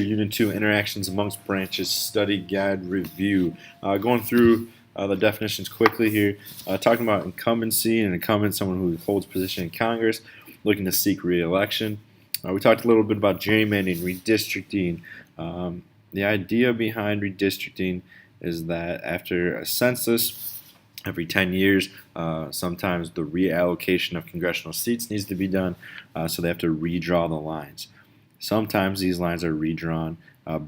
Unit 2, Interactions Amongst Branches Study Guide Review. Going through the definitions quickly here, talking about incumbency. An incumbent, someone who holds position in Congress, looking to seek re-election. We talked a little bit about gerrymandering, redistricting. The idea behind redistricting is that after a census, every 10 years, sometimes the reallocation of congressional seats needs to be done, so they have to redraw the lines. Sometimes these lines are redrawn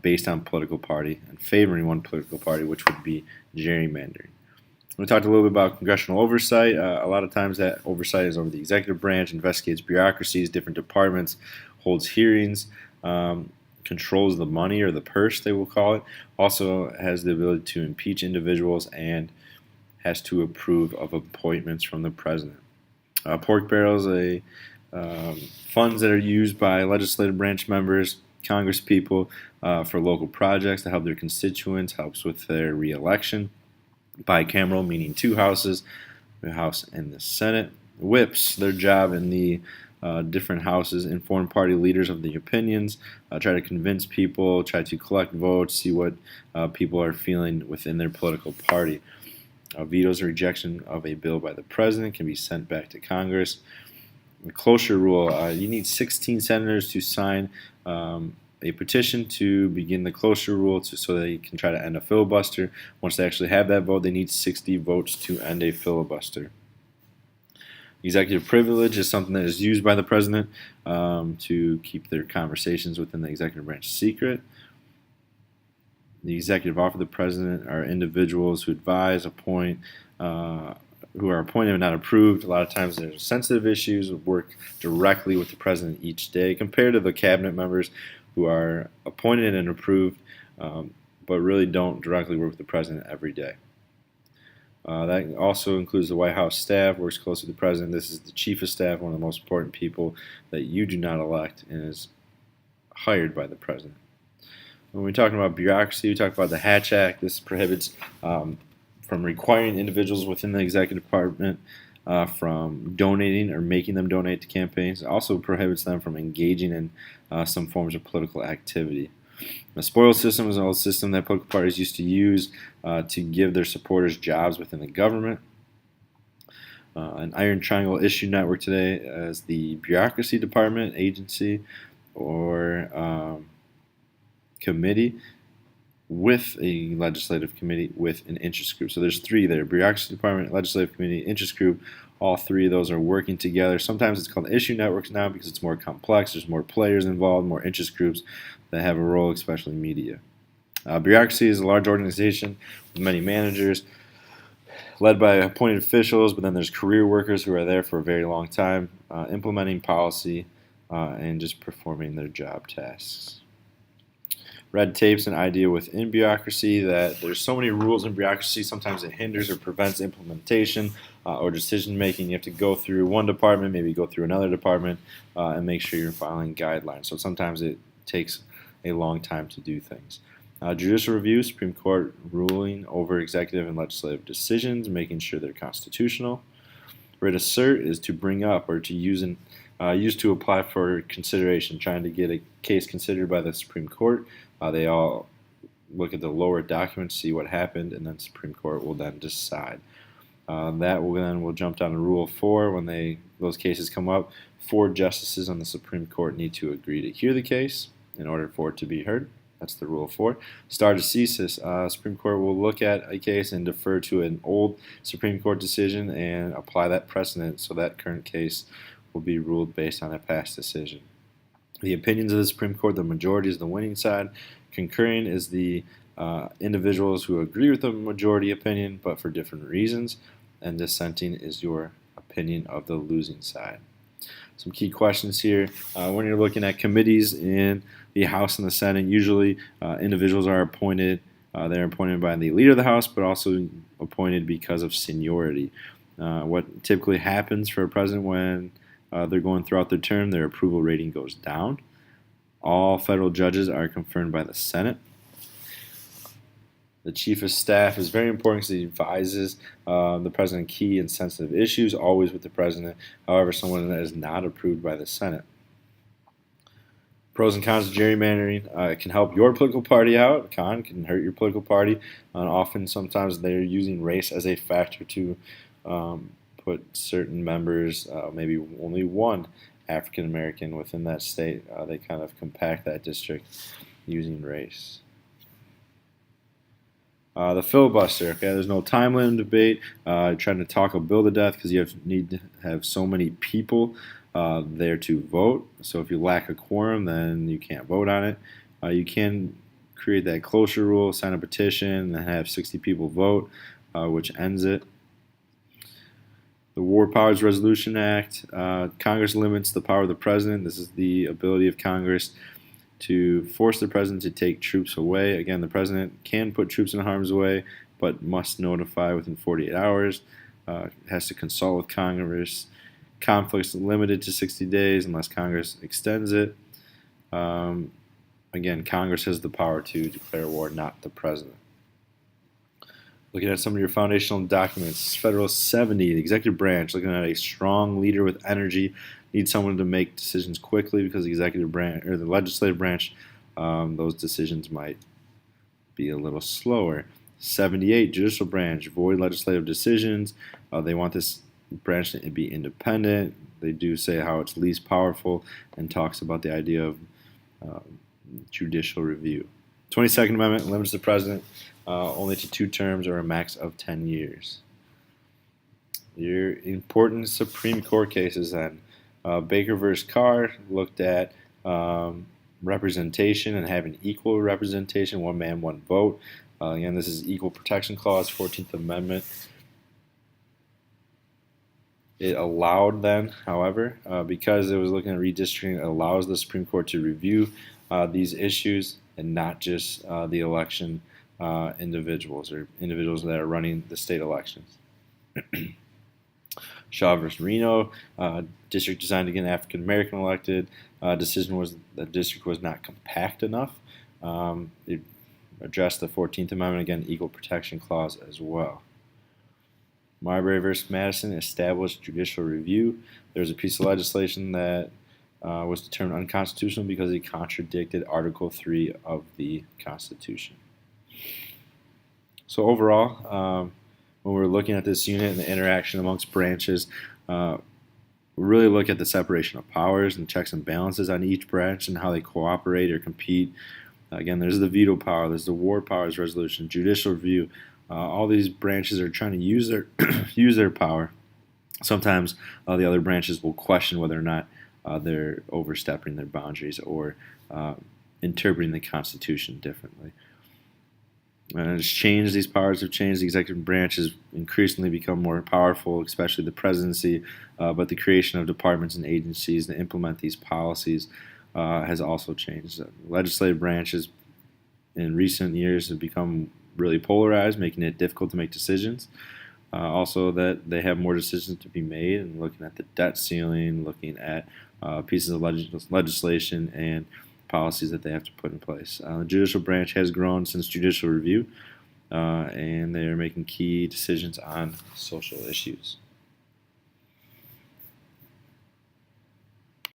based on political party and favoring one political party, which would be gerrymandering. We talked a little bit about congressional oversight. A lot of times that oversight is over the executive branch, investigates bureaucracies, different departments, holds hearings, controls the money or the purse, they will call it, also has the ability to impeach individuals and has to approve of appointments from the president. Pork barrels, funds that are used by legislative branch members, Congress people, for local projects to help their constituents, helps with their re-election. Bicameral, meaning two houses, the House and the Senate. Whips, their job in the different houses, inform party leaders of the opinions, try to convince people, try to collect votes, see what people are feeling within their political party. Vetoes or rejection of a bill by the president can be sent back to Congress. The cloture rule, you need 16 senators to sign a petition to begin the cloture rule so they can try to end a filibuster. Once they actually have that vote, they need 60 votes to end a filibuster. Executive privilege is something that is used by the president to keep their conversations within the executive branch secret. The executive office of the president are individuals who advise, appoint, who are appointed and not approved. A lot of times there's sensitive issues, work directly with the president each day, compared to the cabinet members who are appointed and approved, but really don't directly work with the president every day. That also includes the White House staff, works closely with the president. This is the chief of staff, one of the most important people that you do not elect and is hired by the president. When we're talking about bureaucracy, we talk about the Hatch Act. This prohibits from requiring individuals within the executive department from donating or making them donate to campaigns. It also prohibits them from engaging in some forms of political activity. The spoils system is an old system that political parties used to use to give their supporters jobs within the government. An iron triangle issue network today is the bureaucracy department, agency, or committee with a legislative committee with an interest group. So there's three there: bureaucracy department, legislative committee, interest group. All three of those are working together. Sometimes it's called issue networks now because it's more complex. There's more players involved, more interest groups that have a role, especially media. Bureaucracy is a large organization with many managers, led by appointed officials, but then there's career workers who are there for a very long time, implementing policy and just performing their job tasks. Red tape's an idea within bureaucracy that there's so many rules in bureaucracy, sometimes it hinders or prevents implementation or decision making. You have to go through one department, maybe go through another department, and make sure you're following guidelines. So sometimes it takes a long time to do things. Judicial review, Supreme Court ruling over executive and legislative decisions, making sure they're constitutional. Writ assert is to bring up or to use to apply for consideration, trying to get a case considered by the Supreme Court. They all look at the lower documents, see what happened, and then the Supreme Court will then decide. We'll jump down to Rule 4. When those cases come up, 4 justices on the Supreme Court need to agree to hear the case in order for it to be heard. That's the Rule 4. Stare decisis. Supreme Court will look at a case and defer to an old Supreme Court decision and apply that precedent so that current case will be ruled based on a past decision. The opinions of the Supreme Court, the majority is the winning side. Concurring is the individuals who agree with the majority opinion but for different reasons. And dissenting is your opinion of the losing side. Some key questions here. When you're looking at committees in the House and the Senate, usually individuals are appointed. They're appointed by the leader of the House, but also appointed because of seniority. What typically happens for a president when they're going throughout their term, their approval rating goes down. All federal judges are confirmed by the Senate. The chief of staff is very important because he advises the president key and sensitive issues, always with the president. However, someone that is not approved by the Senate. Pros and cons of gerrymandering. It can help your political party out. Con can hurt your political party. Often, sometimes they're using race as a factor to put certain members, maybe only one African American within that state. They kind of compact that district using race. The filibuster. Okay, there's no time limit debate. Trying to talk a bill to death because you need to have so many people there to vote. So if you lack a quorum, then you can't vote on it. You can create that cloture rule, sign a petition, and have 60 people vote, which ends it. The War Powers Resolution Act. Congress limits the power of the president. This is the ability of Congress to force the president to take troops away. Again, the president can put troops in harm's way, but must notify within 48 hours. Has to consult with Congress. Conflicts limited to 60 days unless Congress extends it. Again, Congress has the power to declare war, not the president. Looking at some of your foundational documents, Federal 70, the executive branch, looking at a strong leader with energy, needs someone to make decisions quickly because the executive branch or the legislative branch, those decisions might be a little slower. 78, judicial branch, void legislative decisions. They want this branch to be independent. They do say how it's least powerful and talks about the idea of judicial review. 22nd Amendment limits the president only to 2 terms or a max of 10 years. Your important Supreme Court cases then. Baker versus Carr looked at representation and having equal representation, one man, one vote. Again, this is Equal Protection Clause, 14th Amendment. It allowed then, however, because it was looking at redistricting, it allows the Supreme Court to review these issues and not just the election individuals or individuals that are running the state elections. Shaw versus Reno, district designed to get African American elected. Decision was the district was not compact enough. It addressed the 14th Amendment, again, Equal Protection Clause as well. Marbury versus Madison established judicial review. There was a piece of legislation that was determined unconstitutional because it contradicted Article 3 of the Constitution. So overall, when we're looking at this unit and the interaction amongst branches, we really look at the separation of powers and checks and balances on each branch and how they cooperate or compete. Again, there's the veto power, there's the War Powers Resolution, judicial review. All these branches are trying to use their use their power. Sometimes the other branches will question whether or not they're overstepping their boundaries or interpreting the Constitution differently. And it's changed. These powers have changed. The executive branch has increasingly become more powerful, especially the presidency. But the creation of departments and agencies to implement these policies has also changed. The legislative branches in recent years have become really polarized, making it difficult to make decisions. Also, that they have more decisions to be made, and looking at the debt ceiling, looking at pieces of legislation and policies that they have to put in place. The judicial branch has grown since judicial review, and they are making key decisions on social issues.